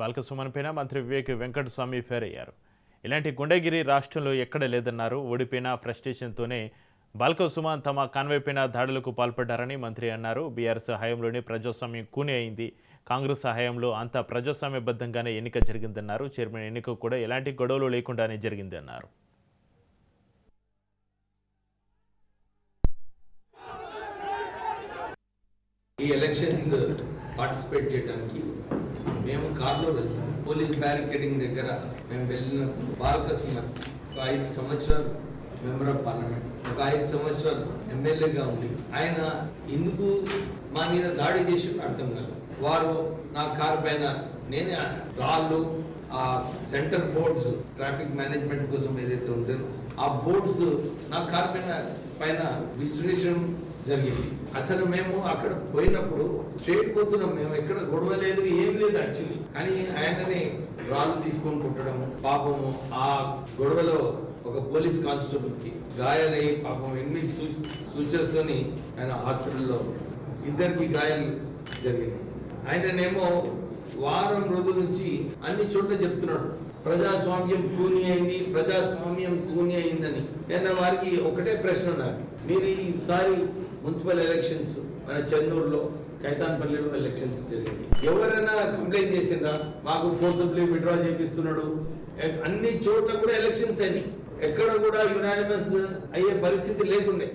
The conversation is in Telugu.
బాల్క పైన మంత్రి వివేక్ వెంకటస్వామి ఫేర్ అయ్యారు. ఇలాంటి గుండెగిరి రాష్ట్రంలో ఎక్కడ లేదన్నారు. ఓడిపోయిన ఫ్రస్ట్రేషన్తోనే బాల్క సుమన్ తమ కాన్వైపైన దాడులకు పాల్పడ్డారని మంత్రి అన్నారు. బీఆర్ఎస్ హయాంలోనే ప్రజాస్వామ్యం కూని అయింది. కాంగ్రెస్ హయాంలో అంతా ప్రజాస్వామ్యబద్ధంగానే ఎన్నిక జరిగిందన్నారు. చైర్మన్ ఎన్నిక కూడా ఎలాంటి గొడవలు లేకుండానే జరిగిందన్నారు. ఈ ఎలక్షన్స్ పార్టిసిపేట్ చేయడానికి మేము కార్లో వెళ్తాం. పోలీస్ బ్యారికేడింగ్ దగ్గర మేము వెళ్ళినప్పుడు బాల్క సుమన్ ఒక 5 సంవత్సరాలు మెంబర్ ఆఫ్ పార్లమెంట్, ఒక 5 సంవత్సరాలు ఎమ్మెల్యేగా ఉండి ఆయన ఎందుకు మా మీద దాడి చేసి అర్థం కాదు. వారు నా కారు పైన నేనే రాళ్ళు, ఆ సెంటర్ బోర్డ్స్ ట్రాఫిక్ మేనేజ్మెంట్ కోసం ఏదైతే ఉంటారో ఆ బోర్డ్స్ నా కారు పైన విశ్లేషణ జరిగింది. అసలు మేము అక్కడ పోయినప్పుడు స్ట్రేట్ పోతున్నాం, మేము ఎక్కడ గొడవ లేదు, ఏం లేదు యాక్చువల్లీ. కానీ ఆయనని రాళ్ళు తీసుకొని కొట్టడం, పాపము ఆ గొడవలో ఒక పోలీస్ కానిస్టేబుల్ కి గాయాలయ్యి పాపం 8 సూచనతోని ఆయన హాస్పిటల్లో, ఇద్దరికి గాయాలు జరిగినాయి. ఆయననేమో వారం రోజుల నుంచి అన్ని చోట్ల చెప్తున్నాడు ప్రజాస్వామ్యం కూని అయింది, ప్రజాస్వామ్యం కూని అయిందని. నేను వారికి ఒకటే ప్రశ్న ఉన్నది, మీరు ఈసారి మున్సిపల్ ఎలక్షన్స్ మన చెన్నూరులో, కైతాన్పల్లిలో ఎలక్షన్స్ జరిగాయి, ఎవరైనా కంప్లైంట్ చేసిండ్రా మాకు ఫోర్సబుల్లీ విత్డ్రా చేపిస్తున్నాడు? అన్ని చోట్ల కూడా ఎలక్షన్స్ అయినాయి, ఎక్కడ కూడా యునానిమస్ అయ్యే పరిస్థితి లేకుండే.